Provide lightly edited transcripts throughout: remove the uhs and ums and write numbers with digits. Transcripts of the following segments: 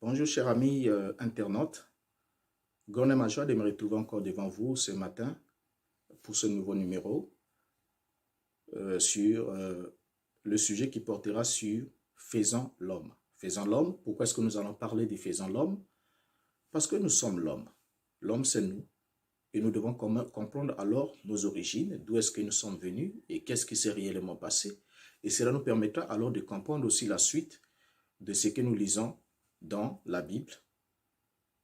Bonjour chers amis internautes, grande est ma joie de me retrouver encore devant vous ce matin pour ce nouveau numéro sur le sujet qui portera sur Faisant l'homme. Faisant l'homme, pourquoi est-ce que nous allons parler de Faisant l'homme? Parce que nous sommes l'homme. L'homme c'est nous et nous devons comprendre alors nos origines, d'où est-ce que nous sommes venus et qu'est-ce qui s'est réellement passé. Et cela nous permettra alors de comprendre aussi la suite de ce que nous lisons dans la Bible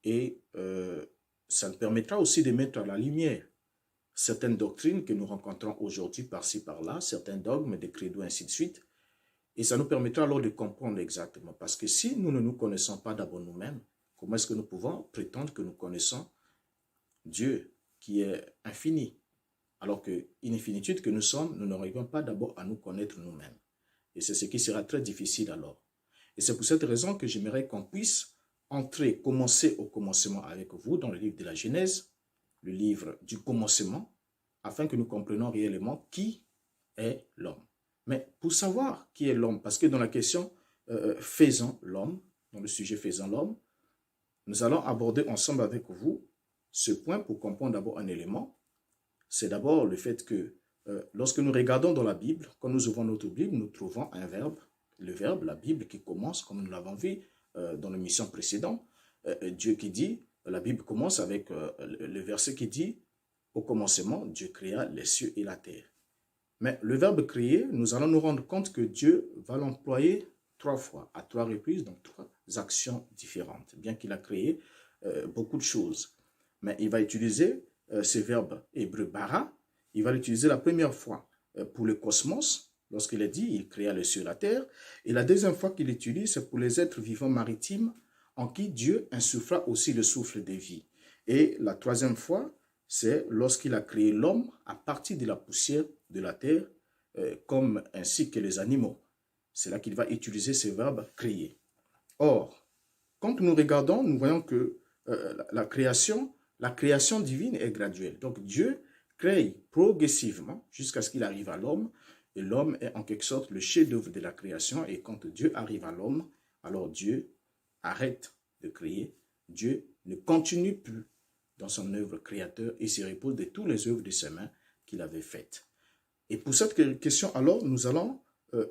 et ça nous permettra aussi de mettre à la lumière certaines doctrines que nous rencontrons aujourd'hui par-ci par-là, certains dogmes, des credos, ainsi de suite, et ça nous permettra alors de comprendre exactement, parce que si nous ne nous connaissons pas d'abord nous-mêmes, comment est-ce que nous pouvons prétendre que nous connaissons Dieu qui est infini, alors que infinitude que nous sommes, nous n'arrivons pas d'abord à nous connaître nous-mêmes, et c'est ce qui sera très difficile alors. Et c'est pour cette raison que j'aimerais qu'on puisse commencer au commencement avec vous dans le livre de la Genèse, le livre du commencement, afin que nous comprenions réellement qui est l'homme. Mais pour savoir qui est l'homme, parce que dans la question faisant l'homme, dans le sujet faisant l'homme, nous allons aborder ensemble avec vous ce point pour comprendre d'abord un élément. C'est d'abord le fait que lorsque nous regardons dans la Bible, quand nous ouvrons notre Bible, nous trouvons un verbe, le verbe, la Bible qui commence, comme nous l'avons vu dans l'émission précédente, Dieu qui dit, la Bible commence avec le verset qui dit, au commencement, Dieu créa les cieux et la terre. Mais le verbe créer, nous allons nous rendre compte que Dieu va l'employer 3 fois, à 3 reprises, dans 3 actions différentes, bien qu'il a créé beaucoup de choses. Mais il va utiliser ce verbe hébreu bara, il va l'utiliser la première fois pour le cosmos, lorsqu'il est dit, il créa les cieux et la terre. Et la deuxième fois qu'il l'utilise, c'est pour les êtres vivants maritimes en qui Dieu insuffla aussi le souffle de vie. Et la troisième fois, c'est lorsqu'il a créé l'homme à partir de la poussière de la terre, comme ainsi que les animaux. C'est là qu'il va utiliser ce verbe créer. Or, quand nous regardons, nous voyons que la création divine est graduelle. Donc Dieu crée progressivement jusqu'à ce qu'il arrive à l'homme. Et l'homme est en quelque sorte le chef-d'œuvre de la création. Et quand Dieu arrive à l'homme, alors Dieu arrête de créer. Dieu ne continue plus dans son œuvre créateur et se repose de toutes les œuvres de ses mains qu'il avait faites. Et pour cette question, alors, nous allons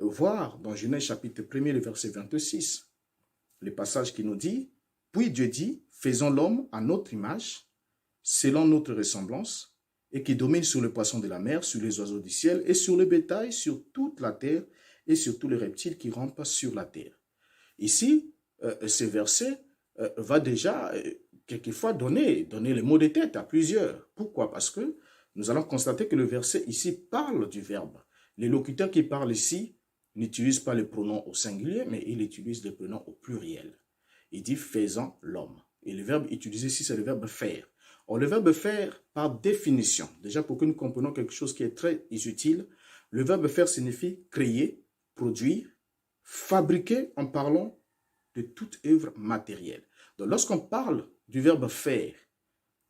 voir dans Genèse chapitre 1er, le verset 26, le passage qui nous dit, « Puis Dieu dit, faisons l'homme à notre image, selon notre ressemblance, et qui domine sur les poissons de la mer, sur les oiseaux du ciel, et sur le bétail, sur toute la terre, et sur tous les reptiles qui rampent sur la terre. » Ici, ce verset va déjà quelquefois donner le mot de tête à plusieurs. Pourquoi? Parce que nous allons constater que le verset ici parle du verbe. Le locuteur qui parle ici n'utilise pas le pronom au singulier, mais il utilise le pronom au pluriel. Il dit « faisant l'homme ». Et le verbe utilisé ici, c'est le verbe « faire ». Or, le verbe « faire », par définition, déjà pour que nous comprenions quelque chose qui est très utile, le verbe « faire » signifie créer, produire, fabriquer en parlant de toute œuvre matérielle. Donc, lorsqu'on parle du verbe « faire »,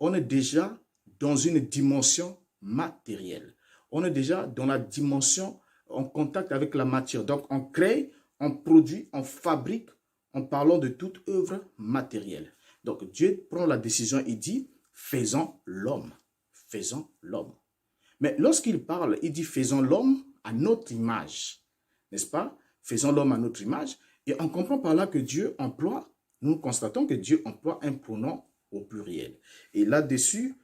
on est déjà dans une dimension matérielle. On est déjà dans la dimension en contact avec la matière. Donc, on crée, on produit, on fabrique en parlant de toute œuvre matérielle. Donc, Dieu prend la décision, il dit « faisons l'homme ». Faisons l'homme. Mais lorsqu'il parle, il dit « faisons l'homme à notre image ». N'est-ce pas? Faisons l'homme à notre image. Et on comprend par là que Dieu emploie, nous constatons que Dieu emploie un pronom au pluriel. Et là-dessus,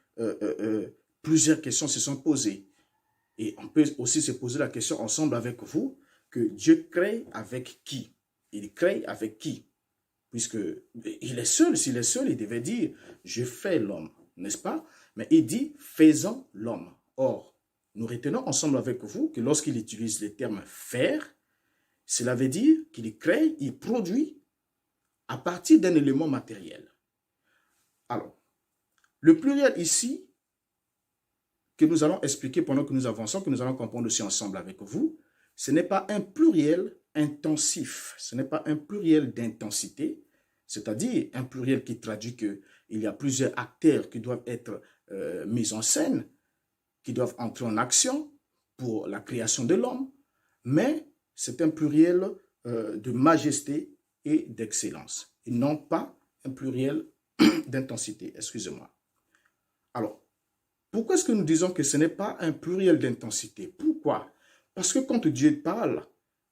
plusieurs questions se sont posées. Et on peut aussi se poser la question ensemble avec vous, que Dieu crée avec qui? Il crée avec qui? Puisque il est seul, s'il est seul, il devait dire, je fais l'homme, n'est-ce pas? Mais il dit, faisons l'homme. Or, nous retenons ensemble avec vous que lorsqu'il utilise le terme faire, cela veut dire qu'il crée, il produit à partir d'un élément matériel. Alors, le pluriel ici, que nous allons expliquer pendant que nous avançons, que nous allons comprendre aussi ensemble avec vous, ce n'est pas un pluriel intensif, ce n'est pas un pluriel d'intensité, c'est-à-dire un pluriel qui traduit qu'il y a plusieurs acteurs qui doivent être mis en scène, qui doivent entrer en action pour la création de l'homme, mais c'est un pluriel de majesté, et d'excellence, et non pas un pluriel d'intensité, excusez-moi. Alors, pourquoi est-ce que nous disons que ce n'est pas un pluriel d'intensité? Pourquoi? Parce que quand Dieu parle,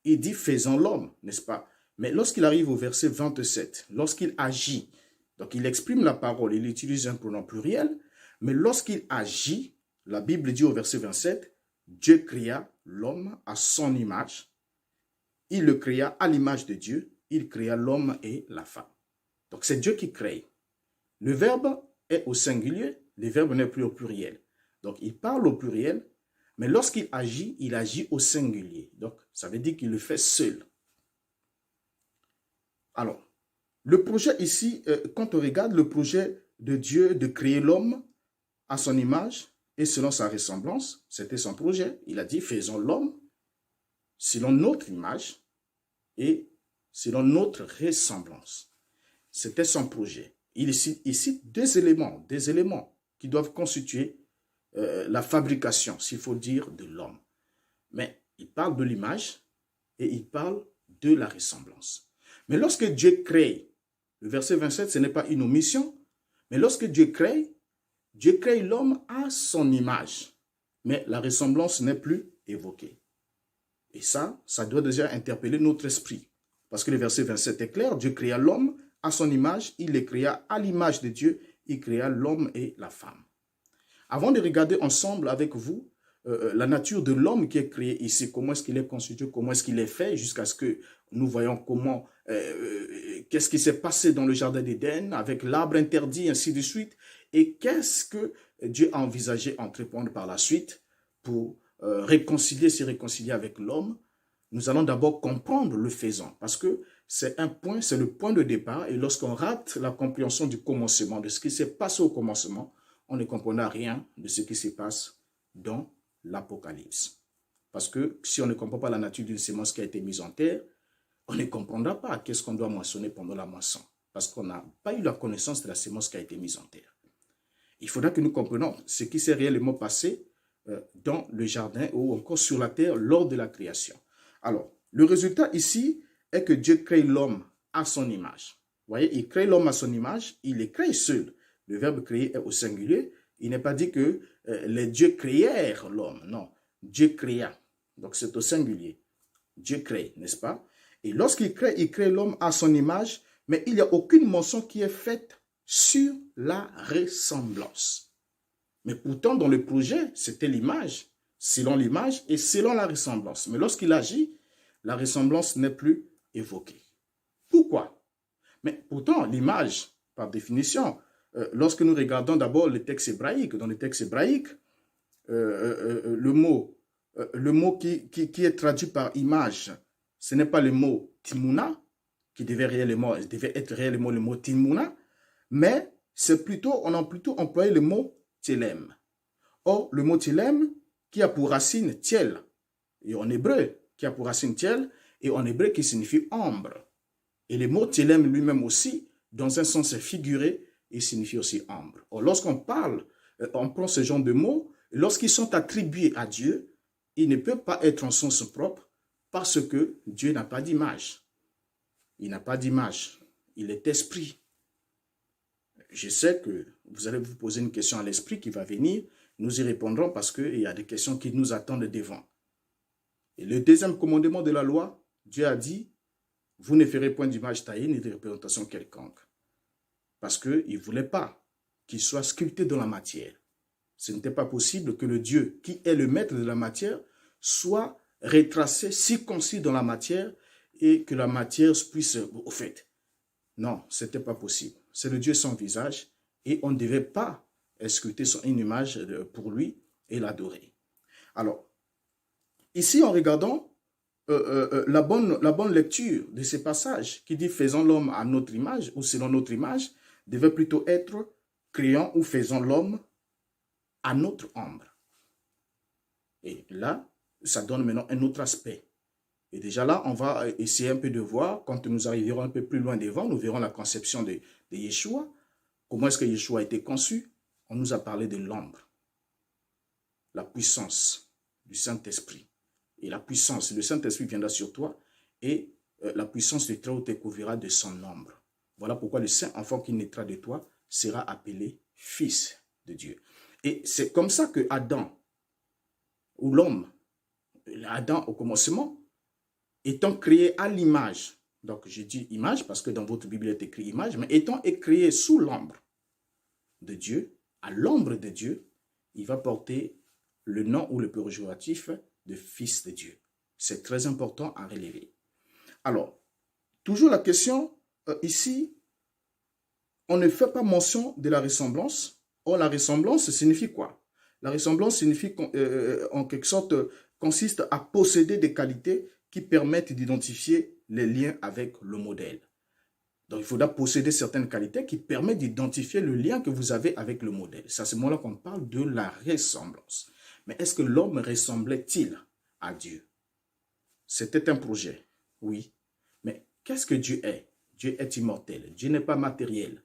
il dit faisons l'homme, n'est-ce pas? Mais lorsqu'il arrive au verset 27, lorsqu'il agit, donc il exprime la parole, il utilise un pronom pluriel, mais lorsqu'il agit, la Bible dit au verset 27, Dieu créa l'homme à son image, il le créa à l'image de Dieu, il créa l'homme et la femme. Donc c'est Dieu qui crée. Le verbe est au singulier, le verbe n'est plus au pluriel. Donc il parle au pluriel, mais lorsqu'il agit, il agit au singulier. Donc ça veut dire qu'il le fait seul. Alors, le projet ici, quand on regarde le projet de Dieu de créer l'homme à son image et selon sa ressemblance, c'était son projet. Il a dit, faisons l'homme selon notre image et selon notre ressemblance. C'était son projet. Il cite deux éléments qui doivent constituer la fabrication, s'il faut dire, de l'homme. Mais il parle de l'image et il parle de la ressemblance. Mais lorsque Dieu crée, le verset 27, ce n'est pas une omission, mais lorsque Dieu crée l'homme à son image. Mais la ressemblance n'est plus évoquée. Et ça doit déjà interpeller notre esprit. Parce que le verset 27 est clair, Dieu créa l'homme à son image, il les créa à l'image de Dieu, il créa l'homme et la femme. Avant de regarder ensemble avec vous la nature de l'homme qui est créé ici, comment est-ce qu'il est constitué, comment est-ce qu'il est fait, jusqu'à ce que nous voyons comment, qu'est-ce qui s'est passé dans le jardin d'Éden avec l'arbre interdit, ainsi de suite, et qu'est-ce que Dieu a envisagé entreprendre par la suite pour se réconcilier avec l'homme. Nous allons d'abord comprendre le faisant, parce que c'est le point de départ, et lorsqu'on rate la compréhension du commencement, de ce qui s'est passé au commencement, on ne comprendra rien de ce qui se passe dans l'Apocalypse. Parce que si on ne comprend pas la nature d'une sémence qui a été mise en terre, on ne comprendra pas qu'est-ce qu'on doit moissonner pendant la moisson, parce qu'on n'a pas eu la connaissance de la sémence qui a été mise en terre. Il faudra que nous comprenions ce qui s'est réellement passé dans le jardin ou encore sur la terre lors de la création. Alors, le résultat ici est que Dieu crée l'homme à son image. Vous voyez, il crée l'homme à son image, il les crée seul. Le verbe créer est au singulier. Il n'est pas dit que les dieux créèrent l'homme. Non, Dieu créa. Donc c'est au singulier. Dieu crée, n'est-ce pas? Et lorsqu'il crée l'homme à son image, mais il n'y a aucune mention qui est faite sur la ressemblance. Mais pourtant, dans le projet, c'était l'image, selon l'image et selon la ressemblance. Mais lorsqu'il agit, la ressemblance n'est plus évoquée. Pourquoi? Mais pourtant, l'image, par définition, lorsque nous regardons d'abord le texte hébraïque, dans le texte hébraïque, le mot qui est traduit par image, ce n'est pas le mot timuna, qui devait être réellement le mot timuna, mais on a plutôt employé le mot télem. Or, le mot télem, qui a pour racine tiel, et en hébreu, qui a pour racine tiel, et en hébreu qui signifie ombre. Et le mot télem lui-même aussi, dans un sens figuré, il signifie aussi ombre. Or, lorsqu'on parle, on prend ce genre de mots, lorsqu'ils sont attribués à Dieu, ils ne peuvent pas être en sens propre parce que Dieu n'a pas d'image. Il n'a pas d'image. Il est esprit. Je sais que vous allez vous poser une question à l'esprit qui va venir. Nous y répondrons parce qu'il y a des questions qui nous attendent devant. Et le deuxième commandement de la loi, Dieu a dit, vous ne ferez point d'image taillée ni de représentation quelconque. Parce qu'il ne voulait pas qu'il soit sculpté dans la matière. Ce n'était pas possible que le Dieu qui est le maître de la matière soit retracé, circoncis dans la matière et que la matière puisse, au fait. Non, ce n'était pas possible. C'est le Dieu sans visage et on ne devait pas sculpter une image pour lui et l'adorer. Alors, ici en regardant la bonne lecture de ces passages qui dit faisons l'homme à notre image ou selon notre image devait plutôt être créant ou faisons l'homme à notre ombre. Et là, ça donne maintenant un autre aspect. Et déjà là, on va essayer un peu de voir, quand nous arriverons un peu plus loin devant, nous verrons la conception de Yeshua. Comment est-ce que Yeshua a été conçu? On nous a parlé de l'ombre, la puissance du Saint-Esprit. Et la puissance, le Saint-Esprit viendra sur toi et la puissance du Très-Haut te couvrira de son ombre. Voilà pourquoi le saint enfant qui naîtra de toi sera appelé fils de Dieu. Et c'est comme ça que Adam, ou l'homme, Adam au commencement, étant créé à l'image, donc j'ai dit image parce que dans votre Bible il est écrit image, mais étant créé sous l'ombre de Dieu, à l'ombre de Dieu, il va porter le nom ou le péjoratif de fils de Dieu. C'est très important à relever. Alors, toujours la question, ici, on ne fait pas mention de la ressemblance. Or, la ressemblance signifie quoi? La ressemblance signifie, en quelque sorte, consiste à posséder des qualités qui permettent d'identifier les liens avec le modèle. Donc, il faudra posséder certaines qualités qui permettent d'identifier le lien que vous avez avec le modèle. C'est à ce moment-là qu'on parle de la ressemblance. Mais est-ce que l'homme ressemblait-il à Dieu? C'était un projet, oui. Mais qu'est-ce que Dieu est? Dieu est immortel. Dieu n'est pas matériel.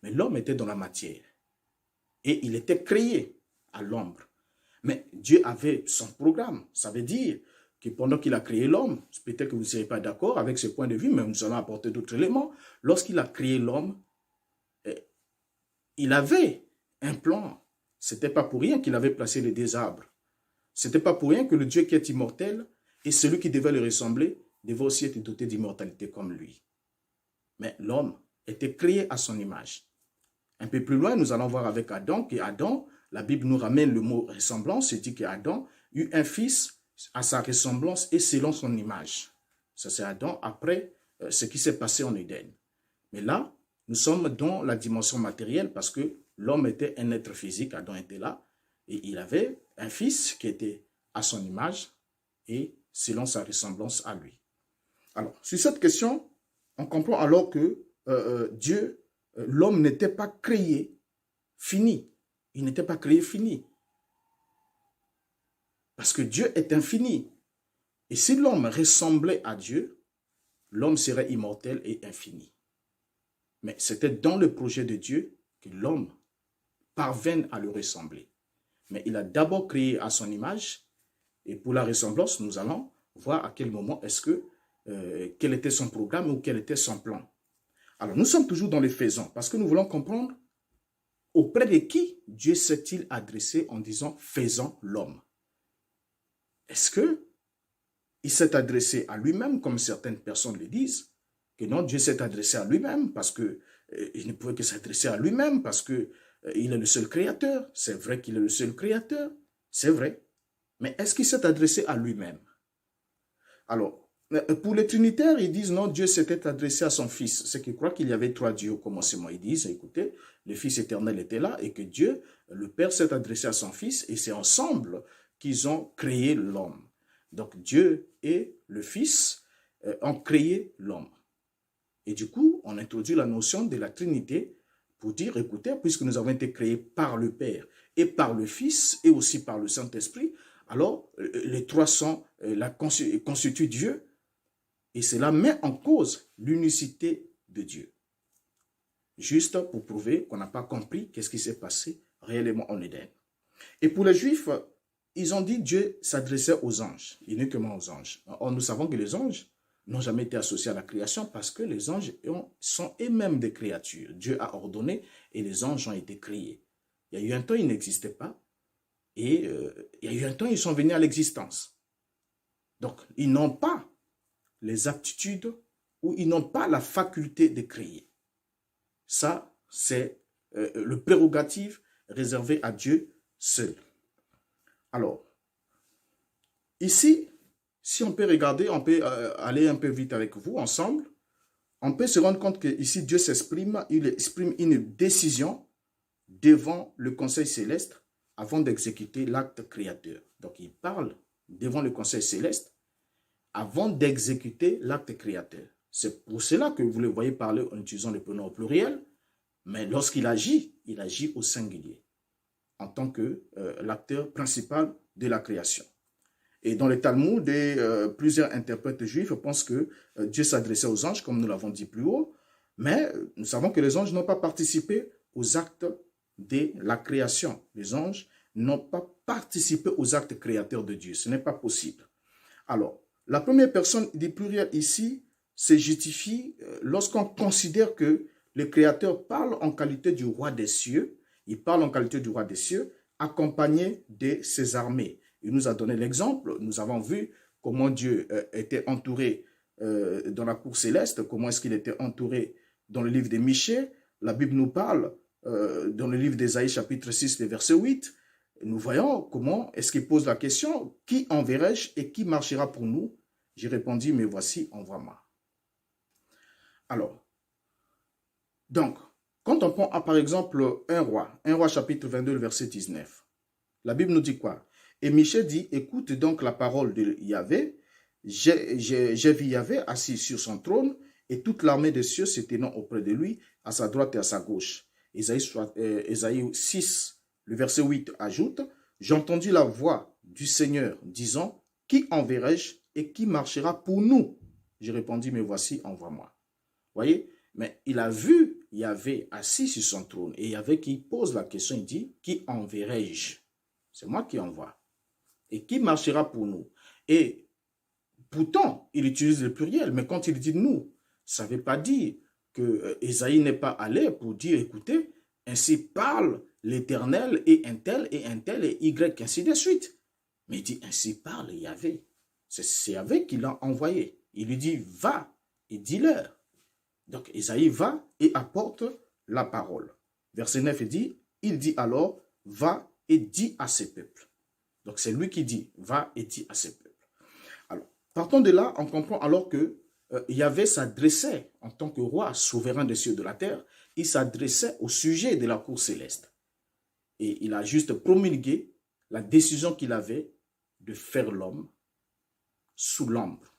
Mais l'homme était dans la matière. Et il était créé à l'ombre. Mais Dieu avait son programme. Ça veut dire que pendant qu'il a créé l'homme, peut-être que vous ne serez pas d'accord avec ce point de vue, mais nous allons apporter d'autres éléments. Lorsqu'il a créé l'homme, il avait un plan. Ce n'était pas pour rien qu'il avait placé les deux arbres. Ce n'était pas pour rien que le Dieu qui est immortel et celui qui devait le ressembler devait aussi être doté d'immortalité comme lui. Mais l'homme était créé à son image. Un peu plus loin, nous allons voir avec Adam, qu'Adam, la Bible nous ramène le mot ressemblance, c'est dit qu'Adam eut un fils à sa ressemblance et selon son image. Ça c'est Adam après ce qui s'est passé en Éden. Mais là, nous sommes dans la dimension matérielle parce que l'homme était un être physique, Adam était là, et il avait un fils qui était à son image et selon sa ressemblance à lui. Alors, sur cette question, on comprend alors que l'homme n'était pas créé fini. Il n'était pas créé fini. Parce que Dieu est infini. Et si l'homme ressemblait à Dieu, l'homme serait immortel et infini. Mais c'était dans le projet de Dieu que l'homme parvienne à le ressembler. Mais il a d'abord créé à son image. Et pour la ressemblance, nous allons voir à quel moment quel était son programme ou quel était son plan. Alors, nous sommes toujours dans les faisans parce que nous voulons comprendre auprès de qui Dieu s'est-il adressé en disant « faisons l'homme ». Est-ce qu'il s'est adressé à lui-même comme certaines personnes le disent? Que non, Dieu s'est adressé à lui-même parce qu'il ne pouvait que s'adresser à lui-même parce qu'il est le seul créateur. C'est vrai qu'il est le seul créateur, c'est vrai. Mais est-ce qu'il s'est adressé à lui-même? Alors, pour les trinitaires, ils disent non, Dieu s'était adressé à son Fils. C'est qu'ils croient qu'il y avait trois dieux au commencement. Ils disent, écoutez, le Fils éternel était là et que Dieu, le Père, s'est adressé à son Fils et c'est ensemble qu'ils ont créé l'homme. Donc Dieu et le Fils ont créé l'homme. Et du coup, on introduit la notion de la Trinité pour dire, écoutez, puisque nous avons été créés par le Père et par le Fils et aussi par le Saint-Esprit, alors les trois constituent Dieu. Et cela met en cause l'unicité de Dieu. Juste pour prouver qu'on n'a pas compris qu'est-ce qui s'est passé réellement en Éden. Et pour les Juifs, ils ont dit Dieu s'adressait aux anges, uniquement aux anges. Or, nous savons que les anges n'ont jamais été associés à la création parce que les anges sont eux-mêmes des créatures. Dieu a ordonné et les anges ont été créés. Il y a eu un temps, ils n'existaient pas. Et il y a eu un temps, ils sont venus à l'existence. Donc, ils n'ont pas les aptitudes ou ils n'ont pas la faculté de créer. Ça, c'est le prérogative réservé à Dieu seul. Alors, ici, si on peut regarder, on peut aller un peu vite avec vous ensemble, on peut se rendre compte que ici Dieu s'exprime, il exprime une décision devant le conseil céleste avant d'exécuter l'acte créateur. Donc, il parle devant le conseil céleste avant d'exécuter l'acte créateur. C'est pour cela que vous le voyez parler en utilisant le pronom au pluriel, mais lorsqu'il agit, il agit au singulier, en tant que l'acteur principal de la création. Et dans le Talmud, plusieurs interprètes juifs pensent que Dieu s'adressait aux anges, comme nous l'avons dit plus haut, mais nous savons que les anges n'ont pas participé aux actes de la création. Les anges n'ont pas participé aux actes créateurs de Dieu. Ce n'est pas possible. Alors, la première personne du pluriel ici se justifie lorsqu'on considère que le Créateur parle en qualité du roi des cieux, il parle en qualité du roi des cieux, accompagné de ses armées. Il nous a donné l'exemple, nous avons vu comment Dieu était entouré dans la cour céleste, comment est-ce qu'il était entouré dans le livre de Michée. La Bible nous parle dans le livre d'Ésaïe chapitre 6, verset 8. Nous voyons comment est-ce qu'il pose la question, qui enverrai-je et qui marchera pour nous? J'ai répondu, mais voici, envoie-moi. Alors, donc, quand on prend par exemple un roi chapitre 22, verset 19, la Bible nous dit quoi? Et Michée dit, écoute donc la parole de Yahvé, j'ai vu Yahvé assis sur son trône et toute l'armée des cieux se tenant auprès de lui, à sa droite et à sa gauche. Ésaïe 6, le verset 8 ajoute, j'ai entendu la voix du Seigneur disant, qui enverrai-je et qui marchera pour nous? J'ai répondu, mais voici, envoie-moi. Voyez, mais il a vu Yahvé assis sur son trône et Yahvé qui pose la question, il dit, qui enverrai-je? C'est moi qui envoie. Et qui marchera pour nous? Et pourtant, il utilise le pluriel, mais quand il dit nous, ça ne veut pas dire que Ésaïe n'est pas allé pour dire, écoutez, ainsi parle l'Éternel et un tel et Y, ainsi de suite. Mais il dit, ainsi parle Yahvé. C'est Yahvé qui l'a envoyé. Il lui dit, va et dis-leur. Donc Ésaïe va et apporte la parole. Verset 9, il dit alors, va et dis à ces peuples. Donc c'est lui qui dit, va et dis à ces peuples. Alors, partant de là, on comprend alors que Yahvé s'adressait en tant que roi souverain des cieux et de la terre, il s'adressait au sujet de la cour céleste. Et il a juste promulgué la décision qu'il avait de faire l'homme sous l'ombre,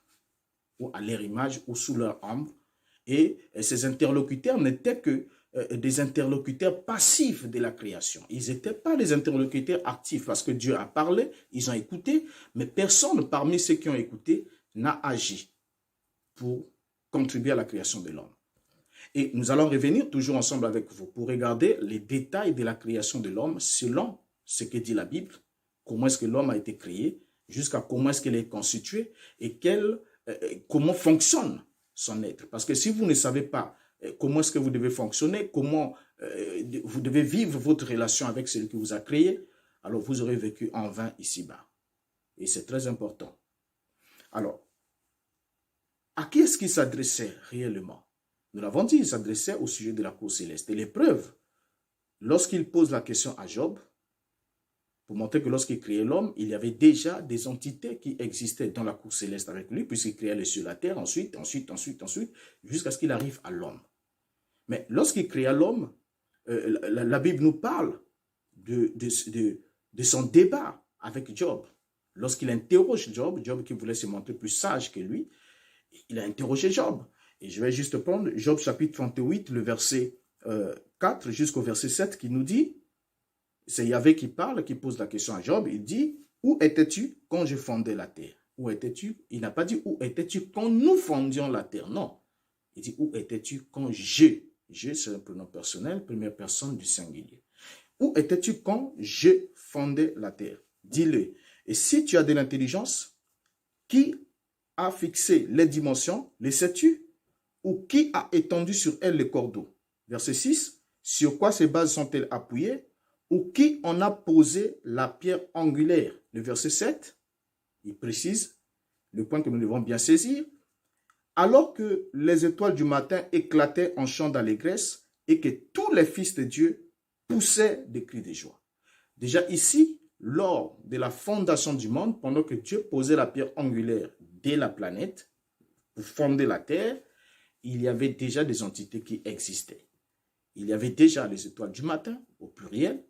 ou à leur image, ou sous leur ombre. Et ses interlocuteurs n'étaient que des interlocuteurs passifs de la création. Ils n'étaient pas des interlocuteurs actifs parce que Dieu a parlé, ils ont écouté, mais personne parmi ceux qui ont écouté n'a agi pour contribuer à la création de l'homme. Et nous allons revenir toujours ensemble avec vous pour regarder les détails de la création de l'homme selon ce que dit la Bible, comment est-ce que l'homme a été créé, jusqu'à comment est-ce qu'il est constitué et comment fonctionne son être. Parce que si vous ne savez pas comment est-ce que vous devez fonctionner, comment vous devez vivre votre relation avec celui qui vous a créé, alors vous aurez vécu en vain ici-bas. Et c'est très important. Alors, à qui est-ce qu'il s'adressait réellement? Nous l'avons dit, il s'adressait au sujet de la cour céleste. Et l'épreuve, lorsqu'il pose la question à Job, pour montrer que lorsqu'il créait l'homme, il y avait déjà des entités qui existaient dans la cour céleste avec lui, puisqu'il créait les cieux et la terre, ensuite, jusqu'à ce qu'il arrive à l'homme. Mais lorsqu'il créa l'homme, la Bible nous parle de son débat avec Job. Lorsqu'il interroge Job qui voulait se montrer plus sage que lui, il a interrogé Job. Et je vais juste prendre Job chapitre 38, le verset 4 jusqu'au verset 7 qui nous dit, c'est Yahvé qui parle, qui pose la question à Job, il dit, où étais-tu quand je fondais la terre? Où étais-tu? Il n'a pas dit, où étais-tu quand nous fondions la terre? Non. Il dit, où étais-tu quand je, c'est un pronom personnel, première personne du singulier. Où étais-tu quand je fondais la terre? Dis-le. Et si tu as de l'intelligence, qui a fixé les dimensions, les sais-tu? Ou qui a étendu sur elles les cordeaux? Verset 6. Sur quoi ces bases sont-elles appuyées? Ou qui en a posé la pierre angulaire? Le verset 7, il précise le point que nous devons bien saisir. Alors que les étoiles du matin éclataient en chants d'allégresse et que tous les fils de Dieu poussaient des cris de joie. Déjà ici, lors de la fondation du monde, pendant que Dieu posait la pierre angulaire de la planète pour fonder la terre, il y avait déjà des entités qui existaient. Il y avait déjà les étoiles du matin, au pluriel,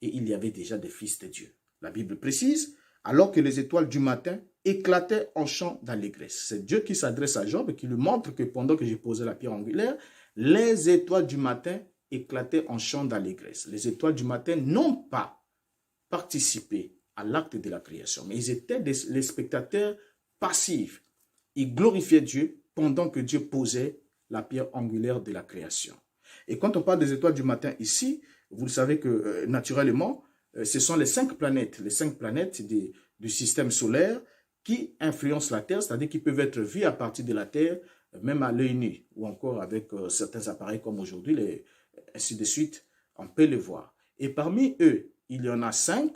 et il y avait déjà des fils de Dieu. La Bible précise, alors que les étoiles du matin éclataient en chants d'allégresse. C'est Dieu qui s'adresse à Job et qui lui montre que pendant que j'ai posé la pierre angulaire, les étoiles du matin éclataient en chants d'allégresse. Les étoiles du matin n'ont pas participé à l'acte de la création, mais ils étaient les spectateurs passifs. Ils glorifiaient Dieu pendant que Dieu posait la pierre angulaire de la création. Et quand on parle des étoiles du matin ici, vous le savez que naturellement, ce sont les 5 planètes du système solaire qui influencent la Terre, c'est-à-dire qui peuvent être vues à partir de la Terre même à l'œil nu, ou encore avec certains appareils comme aujourd'hui, ainsi de suite, on peut les voir. Et parmi eux, il y en a cinq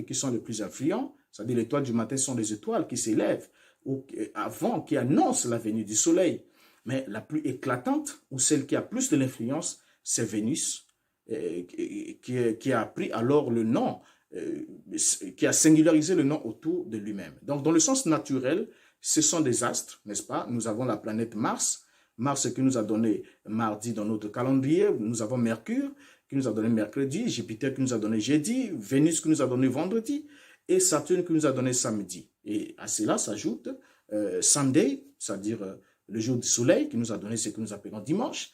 qui sont les plus influents, c'est-à-dire l'étoile du matin sont des étoiles qui s'élèvent avant, qui annoncent la venue du soleil. Mais la plus éclatante, ou celle qui a plus de l'influence, c'est Vénus, qui a pris alors le nom, qui a singularisé le nom autour de lui-même. Donc, dans le sens naturel, ce sont des astres, n'est-ce pas? Nous avons la planète Mars, Mars qui nous a donné mardi dans notre calendrier, nous avons Mercure qui nous a donné mercredi, Jupiter qui nous a donné jeudi, Vénus qui nous a donné vendredi, et Saturne qui nous a donné samedi. Et à cela s'ajoute Sunday, c'est-à-dire le jour du soleil, qui nous a donné ce que nous appelons dimanche,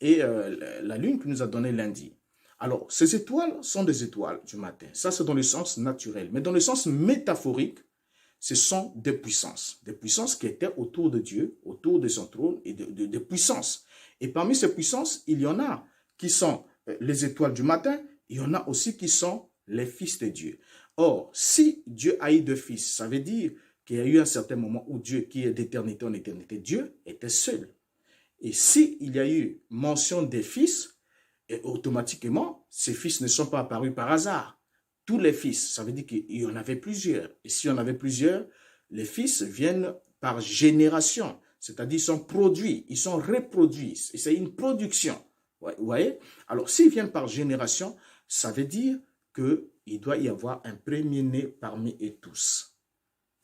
et la lune qui nous a donné lundi. Alors, ces étoiles sont des étoiles du matin. Ça, c'est dans le sens naturel. Mais dans le sens métaphorique, ce sont des puissances qui étaient autour de Dieu, autour de son trône, et de puissances. Et parmi ces puissances, il y en a qui sont les étoiles du matin, il y en a aussi qui sont les fils de Dieu. Or, si Dieu a eu deux fils, ça veut dire qu'il y a eu un certain moment où Dieu, qui est d'éternité en éternité, Dieu était seul. Et s'il y a eu mention des fils, et automatiquement, ces fils ne sont pas apparus par hasard. Tous les fils, ça veut dire qu'il y en avait plusieurs. Et s'il y en avait plusieurs, les fils viennent par génération. C'est-à-dire, ils sont produits, ils sont reproduits. Et c'est une production. Vous voyez? Alors, s'ils viennent par génération, ça veut dire qu'il doit y avoir un premier-né parmi eux tous.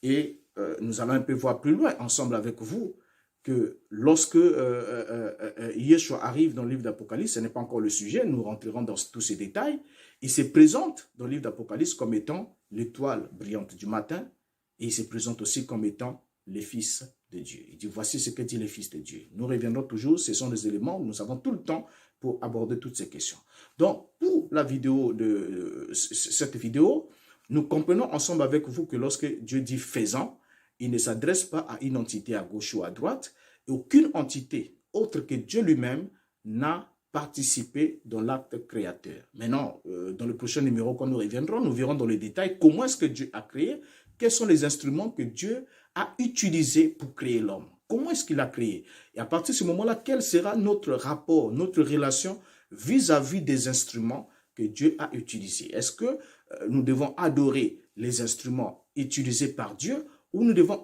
Et nous allons un peu voir plus loin, ensemble avec vous, que lorsque Yeshua arrive dans le livre d'Apocalypse, ce n'est pas encore le sujet, nous rentrerons dans tous ces détails, il se présente dans le livre d'Apocalypse comme étant l'étoile brillante du matin, et il se présente aussi comme étant les fils de Dieu. Il dit, voici ce que dit les fils de Dieu. Nous reviendrons toujours, ce sont des éléments, nous avons tout le temps pour aborder toutes ces questions. Donc, pour la vidéo cette vidéo, nous comprenons ensemble avec vous que lorsque Dieu dit faisant, il ne s'adresse pas à une entité à gauche ou à droite, et aucune entité autre que Dieu lui-même n'a participé dans l'acte créateur. Maintenant, dans le prochain numéro, quand nous reviendrons, nous verrons dans les détails comment est-ce que Dieu a créé, quels sont les instruments que Dieu a utilisés pour créer l'homme. Comment est-ce qu'il a créé? Et à partir de ce moment-là, quel sera notre rapport, notre relation vis-à-vis des instruments que Dieu a utilisés? Est-ce que nous devons adorer les instruments utilisés par Dieu ou nous devons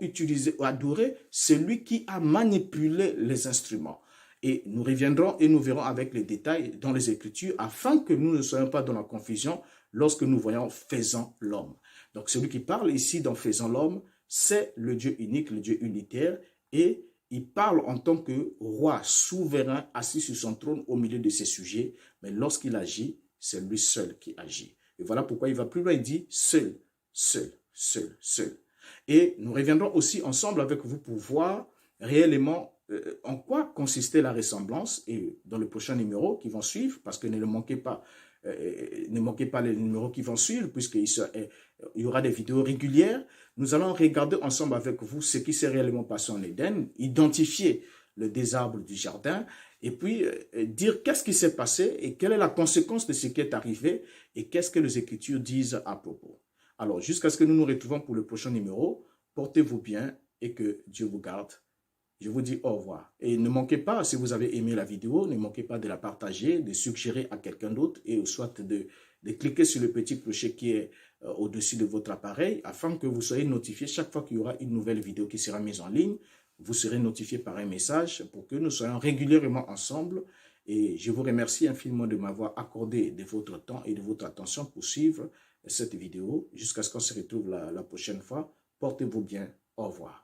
adorer celui qui a manipulé les instruments? Et nous reviendrons et nous verrons avec les détails dans les Écritures afin que nous ne soyons pas dans la confusion lorsque nous voyons faisant l'homme. Donc celui qui parle ici dans faisant l'homme, c'est le Dieu unique, le Dieu unitaire, et il parle en tant que roi souverain assis sur son trône au milieu de ses sujets, mais lorsqu'il agit, c'est lui seul qui agit. Et voilà pourquoi il va plus loin, il dit seul, seul, seul, seul. Et nous reviendrons aussi ensemble avec vous pour voir réellement en quoi consistait la ressemblance, et dans le prochain numéro qui vont suivre, parce que ne manquez pas les numéros qui vont suivre, puisqu'il y aura des vidéos régulières. Nous allons regarder ensemble avec vous ce qui s'est réellement passé en Éden, identifier le désarbre du jardin, et puis dire qu'est-ce qui s'est passé et quelle est la conséquence de ce qui est arrivé et qu'est-ce que les Écritures disent à propos. Alors, jusqu'à ce que nous nous retrouvons pour le prochain numéro, portez-vous bien et que Dieu vous garde. Je vous dis au revoir. Et ne manquez pas, si vous avez aimé la vidéo, ne manquez pas de la partager, de suggérer à quelqu'un d'autre et soit de cliquer sur le petit clocher qui est au-dessus de votre appareil afin que vous soyez notifié chaque fois qu'il y aura une nouvelle vidéo qui sera mise en ligne. Vous serez notifié par un message pour que nous soyons régulièrement ensemble. Et je vous remercie infiniment de m'avoir accordé de votre temps et de votre attention pour suivre cette vidéo. Jusqu'à ce qu'on se retrouve la prochaine fois. Portez-vous bien. Au revoir.